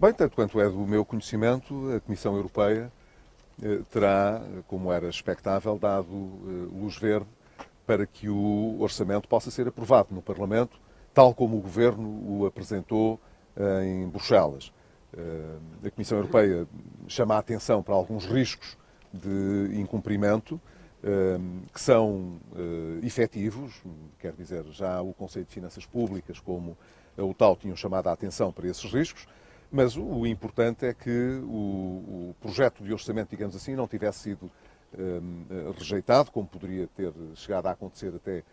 Bem, tanto quanto é do meu conhecimento, a Comissão Europeia terá, como era expectável, dado luz verde para que o orçamento possa ser aprovado no Parlamento, tal como o Governo o apresentou em Bruxelas. A Comissão Europeia chama a atenção para alguns riscos de incumprimento que são efetivos, quer dizer, já o Conselho de Finanças Públicas como a UTAU tinham chamado a atenção para esses riscos, mas o importante é que o projeto de orçamento, digamos assim, não tivesse sido rejeitado, como poderia ter chegado a acontecer até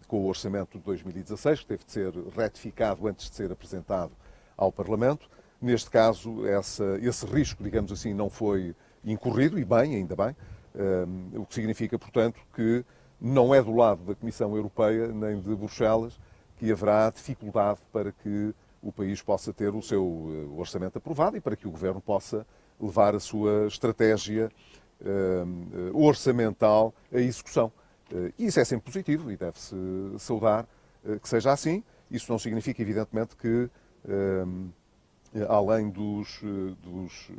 com o orçamento de 2016, que teve de ser retificado antes de ser apresentado ao Parlamento. Neste caso, esse risco, digamos assim, não foi incorrido, e bem, ainda bem, o que significa, portanto, que não é do lado da Comissão Europeia nem de Bruxelas que haverá dificuldade para que o país possa ter o seu orçamento aprovado e para que o Governo possa levar a sua estratégia orçamental à execução. E isso é sempre positivo e deve-se saudar que seja assim. Isso não significa, evidentemente, que, além dos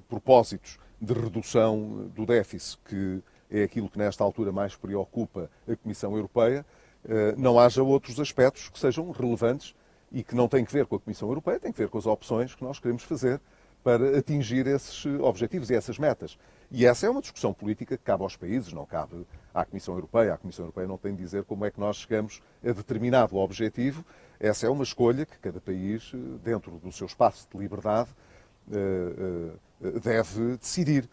propósitos de redução do déficit, que é aquilo que nesta altura mais preocupa a Comissão Europeia, não haja outros aspectos que sejam relevantes e que não têm que ver com a Comissão Europeia, têm que ver com as opções que nós queremos fazer para atingir esses objetivos e essas metas. E essa é uma discussão política que cabe aos países, não cabe à Comissão Europeia. A Comissão Europeia não tem de dizer como é que nós chegamos a determinado objetivo. Essa é uma escolha que cada país, dentro do seu espaço de liberdade, deve decidir.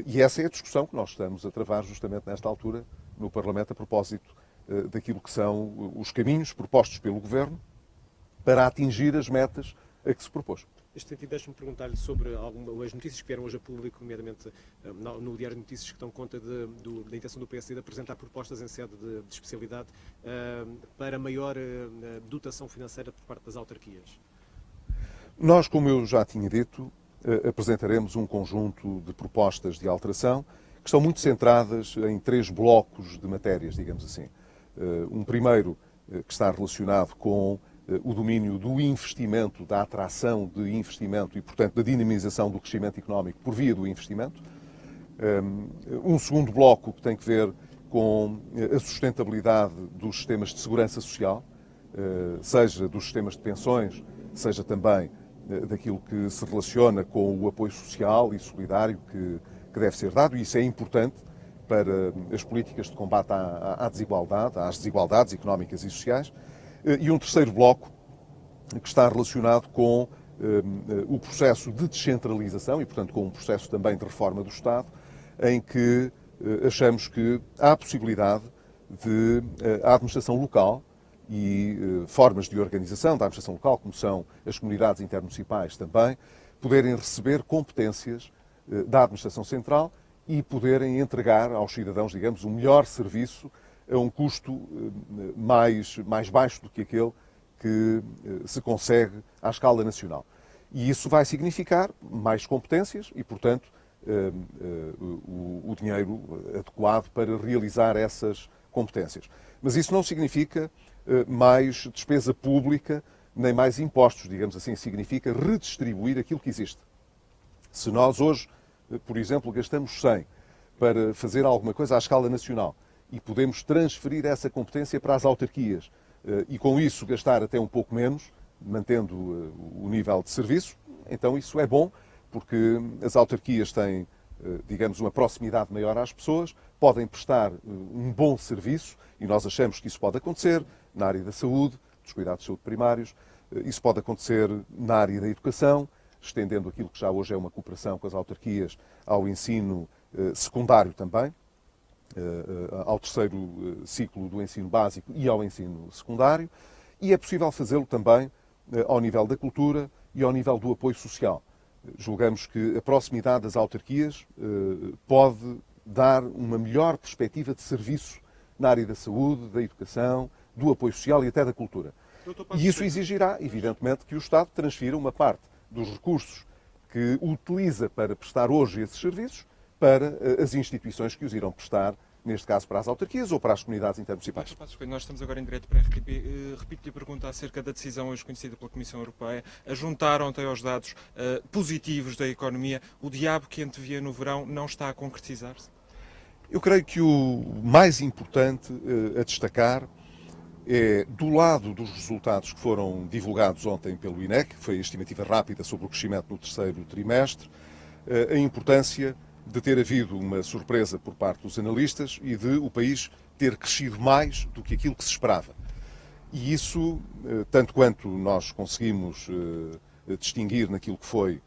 E essa é a discussão que nós estamos a travar justamente nesta altura no Parlamento a propósito daquilo que são os caminhos propostos pelo Governo para atingir as metas a que se propôs. Neste sentido, deixe-me perguntar-lhe sobre algumas notícias que vieram hoje a público, nomeadamente no Diário de Notícias, que dão conta da intenção do PSD de apresentar propostas em sede de especialidade para maior dotação financeira por parte das autarquias. Nós, como eu já tinha dito, apresentaremos um conjunto de propostas de alteração que estão muito centradas em 3 blocos de matérias, digamos assim. Um primeiro que está relacionado com o domínio do investimento, da atração de investimento e, portanto, da dinamização do crescimento económico por via do investimento. Um segundo bloco que tem que ver com a sustentabilidade dos sistemas de segurança social, seja dos sistemas de pensões, seja também daquilo que se relaciona com o apoio social e solidário que deve ser dado, e isso é importante para as políticas de combate à desigualdade, às desigualdades económicas e sociais. E um terceiro bloco que está relacionado com o processo de descentralização e, portanto, com um processo também de reforma do Estado, em que achamos que há possibilidade de a administração local e formas de organização da administração local, como são as comunidades intermunicipais também, poderem receber competências da administração central e poderem entregar aos cidadãos, digamos, um melhor serviço a um custo mais baixo do que aquele que se consegue à escala nacional. E isso vai significar mais competências e, portanto, o dinheiro adequado para realizar essas competências. Mas isso não significa mais despesa pública nem mais impostos, digamos assim. Significa redistribuir aquilo que existe. Se nós hoje, por exemplo, gastamos 100 para fazer alguma coisa à escala nacional e podemos transferir essa competência para as autarquias e com isso gastar até um pouco menos, mantendo o nível de serviço, então isso é bom, porque as autarquias têm, digamos, uma proximidade maior às pessoas, podem prestar um bom serviço e nós achamos que isso pode acontecer na área da saúde, dos cuidados de saúde primários, isso pode acontecer na área da educação, estendendo aquilo que já hoje é uma cooperação com as autarquias ao ensino secundário também, ao terceiro ciclo do ensino básico e ao ensino secundário, e é possível fazê-lo também ao nível da cultura e ao nível do apoio social. Julgamos que a proximidade das autarquias pode dar uma melhor perspectiva de serviço na área da saúde, da educação, do apoio social e até da cultura. E isso exigirá, evidentemente, que o Estado transfira uma parte dos recursos que utiliza para prestar hoje esses serviços para as instituições que os irão prestar neste caso para as autarquias ou para as comunidades intermunicipais. Nós estamos agora em direto para a RTP. Repito-lhe a pergunta acerca da decisão hoje conhecida pela Comissão Europeia. Juntaram até aos dados positivos da economia. O diabo que antevia no verão não está a concretizar-se? Eu creio que o mais importante a destacar é, do lado dos resultados que foram divulgados ontem pelo INEC, que foi a estimativa rápida sobre o crescimento no terceiro trimestre, a importância de ter havido uma surpresa por parte dos analistas e de o país ter crescido mais do que aquilo que se esperava. E isso, tanto quanto nós conseguimos distinguir naquilo que foi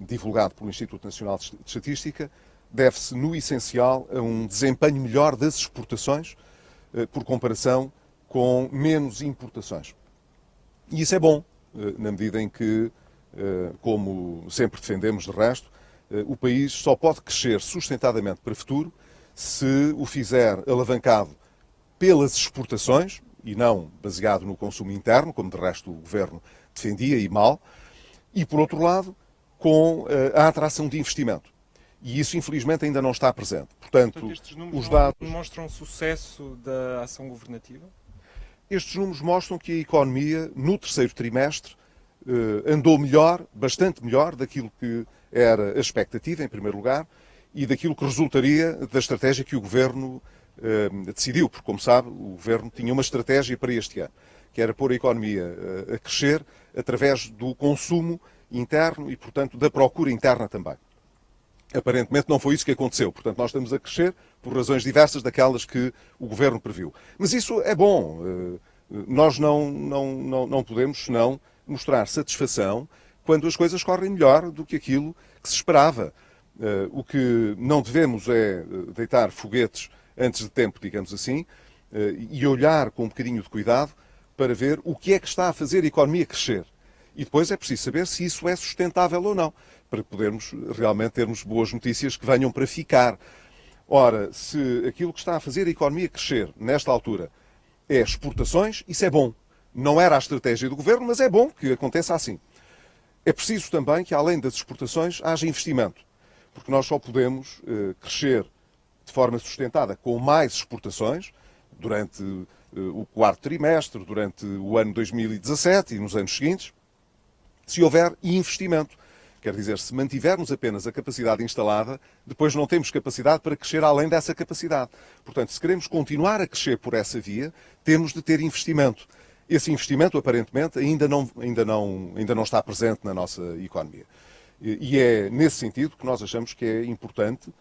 divulgado pelo Instituto Nacional de Estatística, deve-se, no essencial, a um desempenho melhor das exportações por comparação com menos importações. E isso é bom, na medida em que, como sempre defendemos de resto, o país só pode crescer sustentadamente para o futuro se o fizer alavancado pelas exportações e não baseado no consumo interno, como de resto o Governo defendia e mal, e por outro lado, com a atração de investimento. E isso, infelizmente, ainda não está presente. Portanto, estes números os dados mostram sucesso da ação governativa? Estes números mostram que a economia, no terceiro trimestre, andou melhor, bastante melhor, daquilo que era a expectativa, em primeiro lugar, e daquilo que resultaria da estratégia que o Governo decidiu. Porque, como sabe, o Governo tinha uma estratégia para este ano, que era pôr a economia a crescer através do consumo interno e, portanto, da procura interna também. Aparentemente não foi isso que aconteceu. Portanto, nós estamos a crescer por razões diversas daquelas que o Governo previu. Mas isso é bom. Nós não podemos, senão, mostrar satisfação quando as coisas correm melhor do que aquilo que se esperava. O que não devemos é deitar foguetes antes de tempo, digamos assim, e olhar com um bocadinho de cuidado para ver o que é que está a fazer a economia crescer. E depois é preciso saber se isso é sustentável ou não, para podermos realmente termos boas notícias que venham para ficar. Ora, se aquilo que está a fazer a economia crescer nesta altura é exportações, isso é bom. Não era a estratégia do Governo, mas é bom que aconteça assim. É preciso também que, além das exportações, haja investimento, porque nós só podemos crescer de forma sustentada com mais exportações durante o quarto trimestre, durante o ano 2017 e nos anos seguintes, se houver investimento. Quer dizer, se mantivermos apenas a capacidade instalada, depois não temos capacidade para crescer além dessa capacidade. Portanto, se queremos continuar a crescer por essa via, temos de ter investimento. Esse investimento, aparentemente, ainda não está presente na nossa economia. E é nesse sentido que nós achamos que é importante,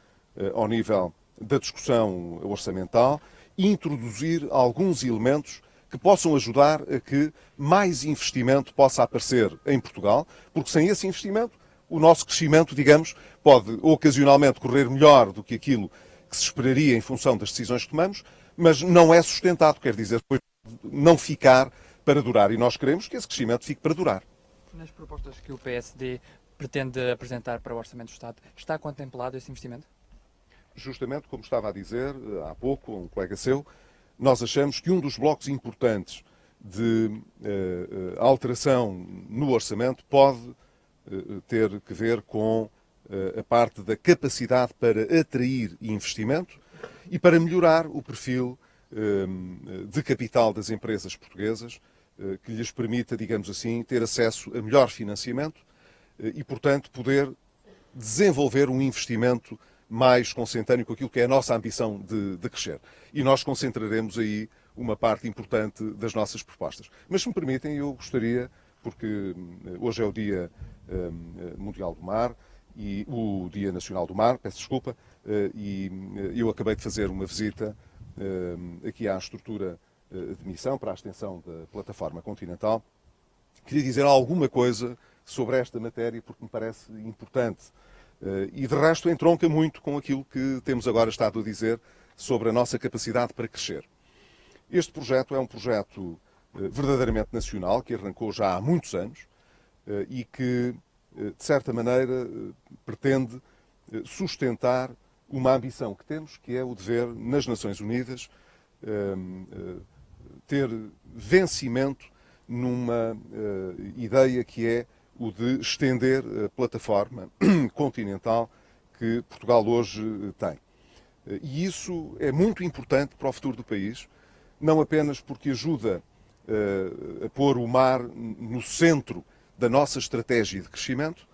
ao nível da discussão orçamental, introduzir alguns elementos que possam ajudar a que mais investimento possa aparecer em Portugal, porque sem esse investimento, o nosso crescimento, digamos, pode ocasionalmente correr melhor do que aquilo que se esperaria em função das decisões que tomamos, mas não é sustentado, quer dizer, depois não ficar para durar. E nós queremos que esse crescimento fique para durar. Nas propostas que o PSD pretende apresentar para o Orçamento do Estado, está contemplado esse investimento? Justamente, como estava a dizer há pouco, um colega seu, nós achamos que um dos blocos importantes de alteração no orçamento pode ter que ver com a parte da capacidade para atrair investimento e para melhorar o perfil de capital das empresas portuguesas, que lhes permita, digamos assim, ter acesso a melhor financiamento e, portanto, poder desenvolver um investimento mais consentâneo com aquilo que é a nossa ambição de crescer. E nós concentraremos aí uma parte importante das nossas propostas. Mas, se me permitem, eu gostaria, porque hoje é o Dia Mundial do Mar, e o Dia Nacional do Mar, peço desculpa, e eu acabei de fazer uma visita aqui à estrutura de missão para a extensão da plataforma continental. Queria dizer alguma coisa sobre esta matéria, porque me parece importante. E de resto entronca muito com aquilo que temos agora estado a dizer sobre a nossa capacidade para crescer. Este projeto é um projeto verdadeiramente nacional, que arrancou já há muitos anos e que, de certa maneira, pretende sustentar uma ambição que temos, que é o de ver nas Nações Unidas ter vencimento numa ideia que é o de estender a plataforma continental que Portugal hoje tem. E isso é muito importante para o futuro do país, não apenas porque ajuda a pôr o mar no centro da nossa estratégia de crescimento,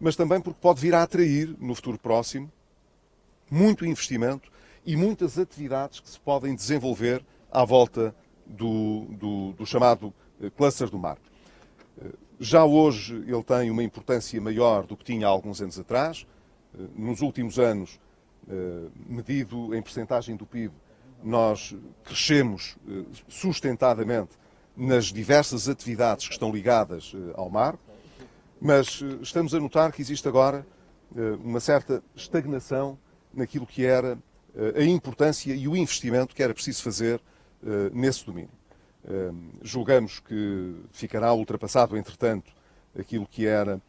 mas também porque pode vir a atrair, no futuro próximo, muito investimento e muitas atividades que se podem desenvolver à volta do chamado cluster do mar. Já hoje ele tem uma importância maior do que tinha há alguns anos atrás. Nos últimos anos, medido em percentagem do PIB, nós crescemos sustentadamente nas diversas atividades que estão ligadas ao mar, mas estamos a notar que existe agora uma certa estagnação naquilo que era a importância e o investimento que era preciso fazer nesse domínio. Julgamos que ficará ultrapassado, entretanto, aquilo que era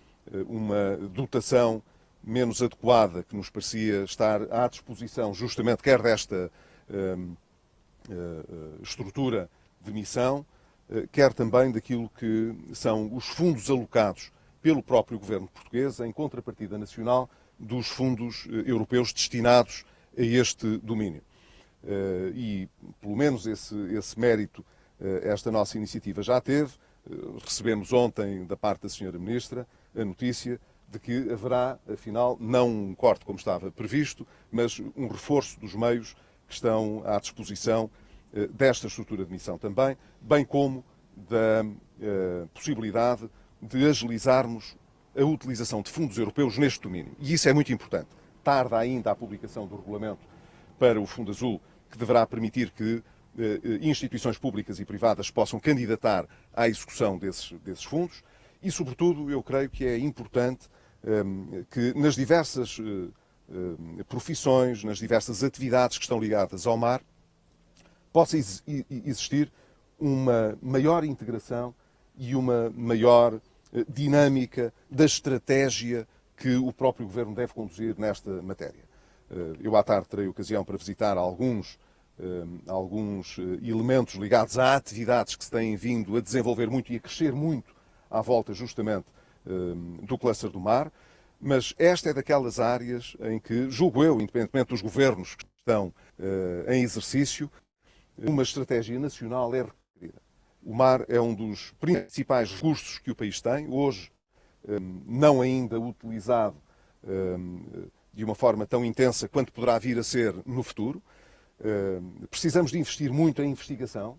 uma dotação menos adequada que nos parecia estar à disposição justamente quer desta estrutura de missão, quer também daquilo que são os fundos alocados pelo próprio governo português em contrapartida nacional dos fundos europeus destinados a este domínio. E, pelo menos, esse mérito esta nossa iniciativa já teve. Recebemos ontem, da parte da Sra. Ministra, a notícia de que haverá, afinal, não um corte como estava previsto, mas um reforço dos meios que estão à disposição desta estrutura de missão também, bem como da possibilidade de agilizarmos a utilização de fundos europeus neste domínio. E isso é muito importante. Tarda ainda a publicação do regulamento para o Fundo Azul, que deverá permitir que instituições públicas e privadas possam candidatar à execução desses fundos e, sobretudo, eu creio que é importante que nas diversas profissões, nas diversas atividades que estão ligadas ao mar, possa existir uma maior integração e uma maior dinâmica da estratégia que o próprio Governo deve conduzir nesta matéria. Eu à tarde terei ocasião para visitar alguns elementos ligados a atividades que se têm vindo a desenvolver muito e a crescer muito à volta justamente do cluster do mar, mas esta é daquelas áreas em que, julgo eu, independentemente dos governos que estão em exercício, uma estratégia nacional é requerida. O mar é um dos principais recursos que o país tem, hoje não ainda utilizado de uma forma tão intensa quanto poderá vir a ser no futuro. Precisamos de investir muito em investigação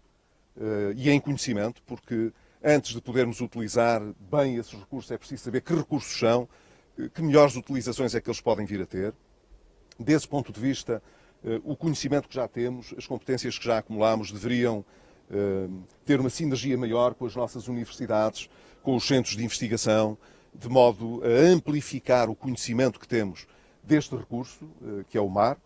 e em conhecimento, porque antes de podermos utilizar bem esses recursos é preciso saber que recursos são, que melhores utilizações é que eles podem vir a ter. Desse ponto de vista, o conhecimento que já temos, as competências que já acumulamos deveriam ter uma sinergia maior com as nossas universidades, com os centros de investigação, de modo a amplificar o conhecimento que temos deste recurso, que é o mar.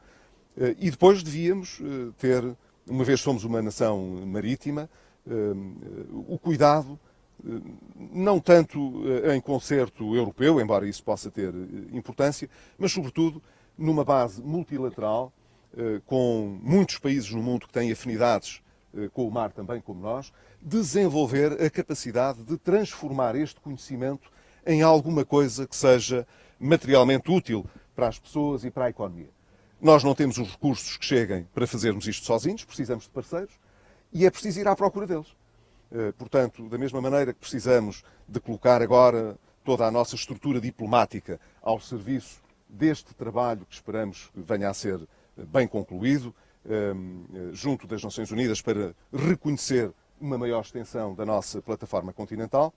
E depois devíamos ter, uma vez somos uma nação marítima, o cuidado, não tanto em concerto europeu, embora isso possa ter importância, mas sobretudo numa base multilateral, com muitos países no mundo que têm afinidades com o mar também como nós, desenvolver a capacidade de transformar este conhecimento em alguma coisa que seja materialmente útil para as pessoas e para a economia. Nós não temos os recursos que cheguem para fazermos isto sozinhos, precisamos de parceiros e é preciso ir à procura deles. Portanto, da mesma maneira que precisamos de colocar agora toda a nossa estrutura diplomática ao serviço deste trabalho que esperamos que venha a ser bem concluído, junto das Nações Unidas para reconhecer uma maior extensão da nossa plataforma continental,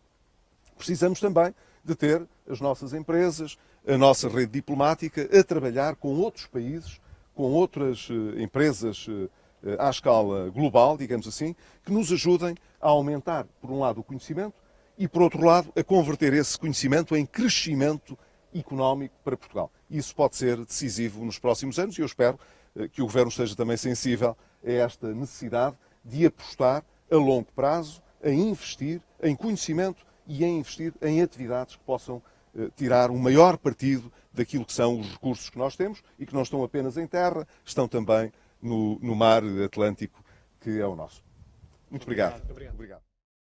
precisamos também de ter as nossas empresas, a nossa rede diplomática a trabalhar com outros países, com outras empresas à escala global, digamos assim, que nos ajudem a aumentar, por um lado, o conhecimento e, por outro lado, a converter esse conhecimento em crescimento económico para Portugal. Isso pode ser decisivo nos próximos anos e eu espero que o Governo esteja também sensível a esta necessidade de apostar a longo prazo, a investir em conhecimento e a investir em atividades que possam tirar um maior partido daquilo que são os recursos que nós temos e que não estão apenas em terra, estão também no mar Atlântico, que é o nosso. Muito obrigado. Obrigado.